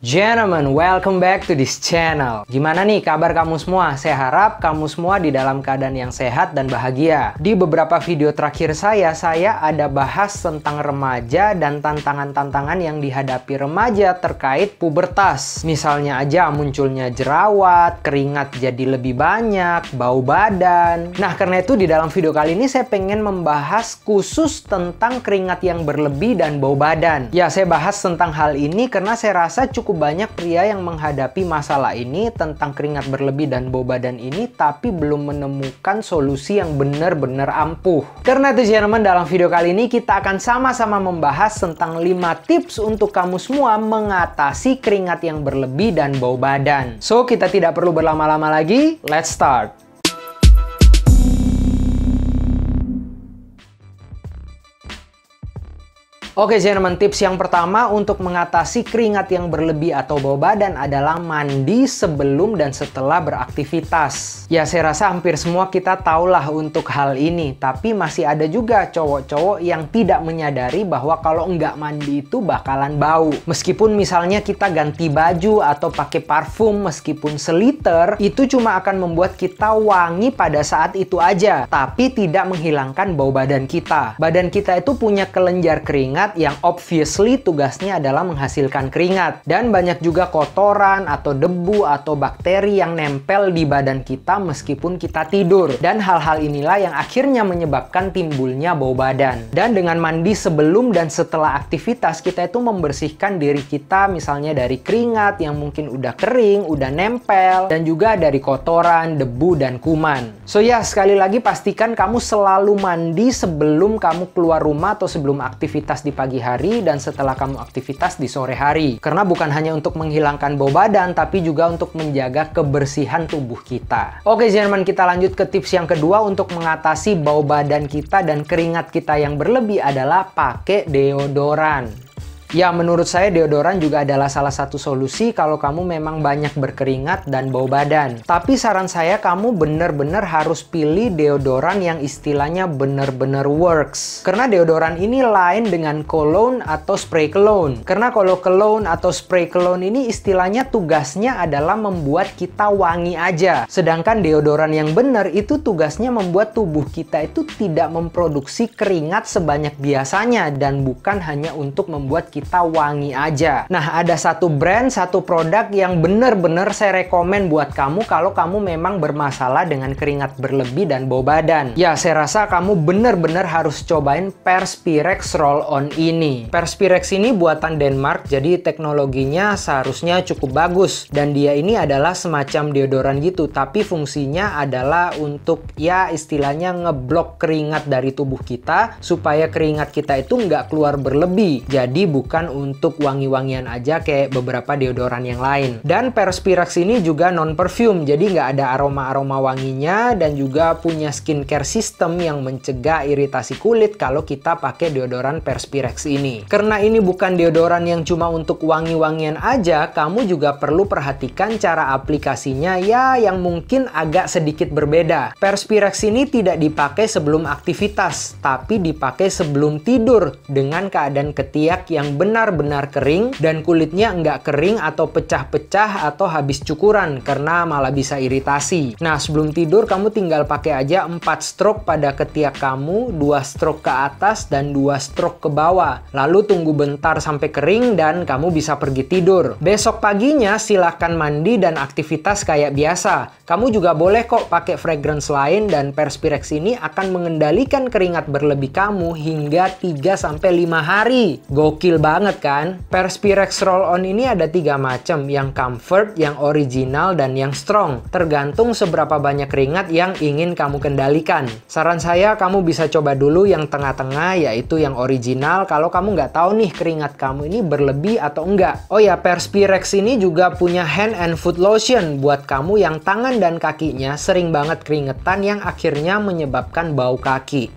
Gentlemen, welcome back to this channel. Gimana nih kabar kamu semua? Saya harap kamu semua di dalam keadaan yang sehat dan bahagia. Di beberapa video terakhir saya ada bahas tentang remaja dan tantangan-tantangan yang dihadapi remaja terkait pubertas. Misalnya aja munculnya jerawat, keringat jadi lebih banyak, bau badan. Nah, karena itu di dalam video kali ini saya pengen membahas khusus tentang keringat yang berlebih dan bau badan. Ya, saya bahas tentang hal ini karena saya rasa cukup banyak pria yang menghadapi masalah ini tentang keringat berlebih dan bau badan ini tapi belum menemukan solusi yang benar-benar ampuh. Karena itu gentlemen, dalam video kali ini kita akan sama-sama membahas tentang 5 tips untuk kamu semua mengatasi keringat yang berlebih dan bau badan. So, kita tidak perlu berlama-lama lagi, let's start! Oke gentlemen, tips yang pertama untuk mengatasi keringat yang berlebih atau bau badan adalah mandi sebelum dan setelah beraktivitas. Ya, saya rasa hampir semua kita tahulah untuk hal ini, tapi masih ada juga cowok-cowok yang tidak menyadari bahwa kalau nggak mandi itu bakalan bau. Meskipun misalnya kita ganti baju atau pakai parfum meskipun seliter, itu cuma akan membuat kita wangi pada saat itu aja, tapi tidak menghilangkan bau badan kita. Badan kita itu punya kelenjar keringat yang obviously tugasnya adalah menghasilkan keringat. Dan banyak juga kotoran atau debu atau bakteri yang nempel di badan kita meskipun kita tidur. Dan hal-hal inilah yang akhirnya menyebabkan timbulnya bau badan. Dan dengan mandi sebelum dan setelah aktivitas, kita itu membersihkan diri kita misalnya dari keringat yang mungkin udah kering, udah nempel, dan juga dari kotoran, debu, dan kuman. So ya, sekali lagi pastikan kamu selalu mandi sebelum kamu keluar rumah atau sebelum aktivitas di pagi hari dan setelah kamu aktivitas di sore hari. Karena bukan hanya untuk menghilangkan bau badan, tapi juga untuk menjaga kebersihan tubuh kita. Oke gentlemen, kita lanjut ke tips yang kedua untuk mengatasi bau badan kita dan keringat kita yang berlebih adalah pakai deodoran. Ya, menurut saya deodoran juga adalah salah satu solusi kalau kamu memang banyak berkeringat dan bau badan. Tapi saran saya kamu bener-bener harus pilih deodoran yang istilahnya bener-bener works. Karena deodoran ini lain dengan cologne atau spray cologne. Karena kalau cologne atau spray cologne ini istilahnya tugasnya adalah membuat kita wangi aja. Sedangkan deodoran yang bener itu tugasnya membuat tubuh kita itu tidak memproduksi keringat sebanyak biasanya dan bukan hanya untuk membuat kita wangi aja. Nah, ada satu brand, satu produk yang bener-bener saya rekomen buat kamu kalau kamu memang bermasalah dengan keringat berlebih dan bau badan. Ya, saya rasa kamu bener-bener harus cobain Perspirex Roll-On ini. Perspirex ini buatan Denmark, jadi teknologinya seharusnya cukup bagus. Dan dia ini adalah semacam deodoran gitu, tapi fungsinya adalah untuk ya istilahnya ngeblok keringat dari tubuh kita supaya keringat kita itu nggak keluar berlebih. Jadi bukan untuk wangi-wangian aja kayak beberapa deodoran yang lain. Dan Perspirex ini juga non-perfume, jadi nggak ada aroma-aroma wanginya dan juga punya skincare system yang mencegah iritasi kulit kalau kita pakai deodoran Perspirex ini. Karena ini bukan deodoran yang cuma untuk wangi-wangian aja, kamu juga perlu perhatikan cara aplikasinya ya yang mungkin agak sedikit berbeda. Perspirex ini tidak dipakai sebelum aktivitas, tapi dipakai sebelum tidur dengan keadaan ketiak yang benar-benar kering dan kulitnya nggak kering atau pecah-pecah atau habis cukuran karena malah bisa iritasi. Nah, sebelum tidur kamu tinggal pakai aja 4 stroke pada ketiak kamu, 2 stroke ke atas dan 2 stroke ke bawah. Lalu tunggu bentar sampai kering dan kamu bisa pergi tidur. Besok paginya silahkan mandi dan aktivitas kayak biasa. Kamu juga boleh kok pakai fragrance lain dan Perspirex ini akan mengendalikan keringat berlebih kamu hingga 3-5 hari. Gokil banget kan? Perspirex Roll-On ini ada 3 macam, yang comfort, yang original, dan yang strong. Tergantung seberapa banyak keringat yang ingin kamu kendalikan. Saran saya kamu bisa coba dulu yang tengah-tengah, yaitu yang original kalau kamu nggak tahu nih keringat kamu ini berlebih atau enggak. Oh ya, Perspirex ini juga punya hand and foot lotion buat kamu yang tangan dan kakinya sering banget keringetan yang akhirnya menyebabkan bau kaki.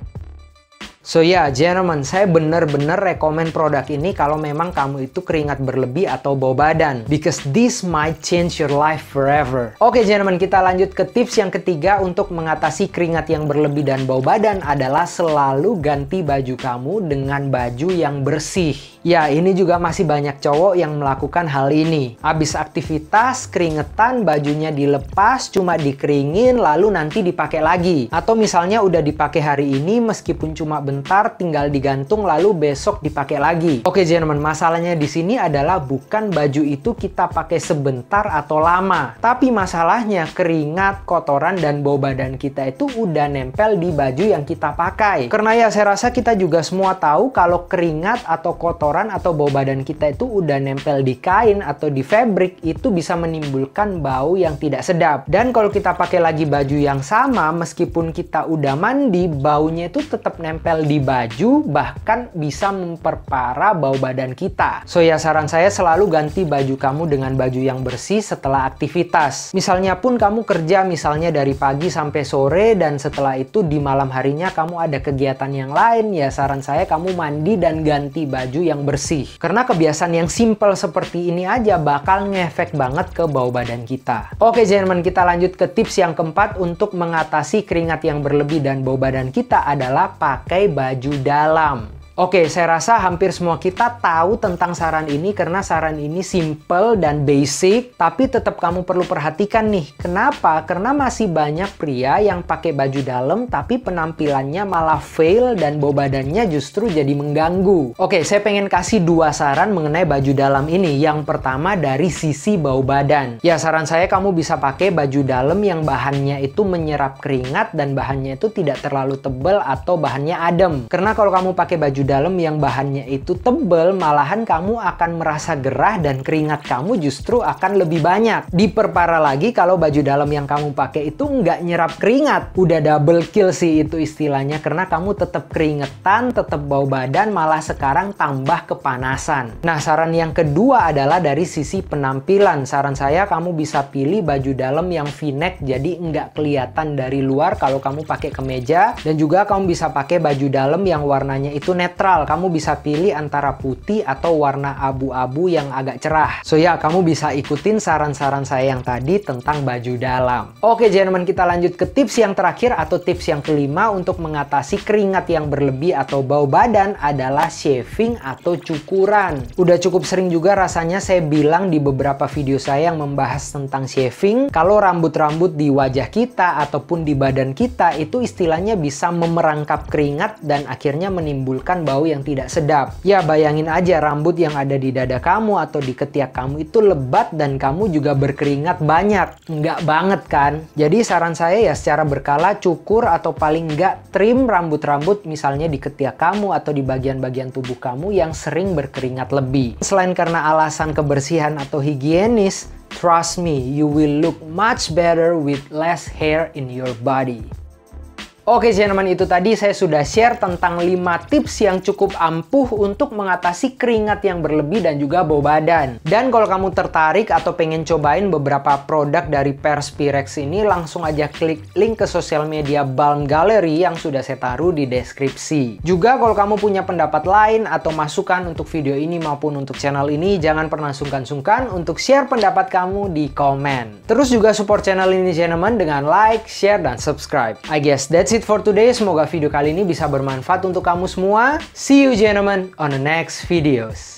So ya, gentlemen, saya bener-bener rekomen produk ini kalau memang kamu itu keringat berlebih atau bau badan. Because this might change your life forever. Oke, gentlemen, kita lanjut ke tips yang ketiga untuk mengatasi keringat yang berlebih dan bau badan adalah selalu ganti baju kamu dengan baju yang bersih. Ya, ini juga masih banyak cowok yang melakukan hal ini. Habis aktivitas, keringetan, bajunya dilepas, cuma dikeringin, lalu nanti dipakai lagi. Atau misalnya udah dipakai hari ini, meskipun cuma bentar, tinggal digantung, lalu besok dipakai lagi. Oke, gentlemen, masalahnya di sini adalah bukan baju itu kita pakai sebentar atau lama. Tapi masalahnya keringat, kotoran, dan bau badan kita itu udah nempel di baju yang kita pakai. Karena ya saya rasa kita juga semua tahu kalau keringat atau kotoran atau bau badan kita itu udah nempel di kain atau di fabric, itu bisa menimbulkan bau yang tidak sedap. Dan kalau kita pakai lagi baju yang sama, meskipun kita udah mandi, baunya itu tetap nempel di baju, bahkan bisa memperparah bau badan kita. So ya, saran saya selalu ganti baju kamu dengan baju yang bersih setelah aktivitas. Misalnya pun kamu kerja misalnya dari pagi sampai sore, dan setelah itu di malam harinya kamu ada kegiatan yang lain, ya saran saya kamu mandi dan ganti baju yang bersih. Karena kebiasaan yang simple seperti ini aja bakal ngefek banget ke bau badan kita. Oke, gentlemen, kita lanjut ke tips yang keempat untuk mengatasi keringat yang berlebih dan bau badan kita adalah pakai baju dalam. Oke, saya rasa hampir semua kita tahu tentang saran ini karena saran ini simple dan basic, tapi tetap kamu perlu perhatikan nih. Kenapa? Karena masih banyak pria yang pakai baju dalam tapi penampilannya malah fail dan bau badannya justru jadi mengganggu. Oke, saya pengen kasih dua saran mengenai baju dalam ini. Yang pertama dari sisi bau badan. Ya, saran saya kamu bisa pakai baju dalam yang bahannya itu menyerap keringat dan bahannya itu tidak terlalu tebal atau bahannya adem. Karena kalau kamu pakai baju dalam yang bahannya itu tebal, malahan kamu akan merasa gerah dan keringat kamu justru akan lebih banyak. Diperparah lagi kalau baju dalam yang kamu pakai itu nggak nyerap keringat. Udah double kill sih itu istilahnya, karena kamu tetap keringetan, tetap bau badan, malah sekarang tambah kepanasan. Nah, saran yang kedua adalah dari sisi penampilan. Saran saya kamu bisa pilih baju dalam yang v-neck, jadi nggak kelihatan dari luar kalau kamu pakai kemeja. Dan juga kamu bisa pakai baju dalam yang warnanya itu netral. Kamu bisa pilih antara putih atau warna abu-abu yang agak cerah. So ya, kamu bisa ikutin saran-saran saya yang tadi tentang baju dalam. Oke, gentlemen, kita lanjut ke tips yang terakhir atau tips yang kelima untuk mengatasi keringat yang berlebih atau bau badan adalah shaving atau cukuran. Udah cukup sering juga rasanya saya bilang di beberapa video saya yang membahas tentang shaving, kalau rambut-rambut di wajah kita ataupun di badan kita itu istilahnya bisa memerangkap keringat dan akhirnya menimbulkan bau yang tidak sedap. Ya, bayangin aja rambut yang ada di dada kamu atau di ketiak kamu itu lebat dan kamu juga berkeringat banyak. Enggak banget kan? Jadi saran saya ya secara berkala cukur atau paling enggak trim rambut-rambut misalnya di ketiak kamu atau di bagian-bagian tubuh kamu yang sering berkeringat lebih. Selain karena alasan kebersihan atau higienis, trust me, you will look much better with less hair in your body. Oke, gentlemen, itu tadi saya sudah share tentang 5 tips yang cukup ampuh untuk mengatasi keringat yang berlebih dan juga bau badan. Dan kalau kamu tertarik atau pengen cobain beberapa produk dari Perspirex ini, langsung aja klik link ke sosial media Balm Gallery yang sudah saya taruh di deskripsi. Juga kalau kamu punya pendapat lain atau masukan untuk video ini maupun untuk channel ini, jangan pernah sungkan-sungkan untuk share pendapat kamu di komen. Terus juga support channel ini, gentlemen, dengan like, share, dan subscribe. I guess that's it for today. Semoga video kali ini bisa bermanfaat untuk kamu semua. See you, gentlemen, on the next videos.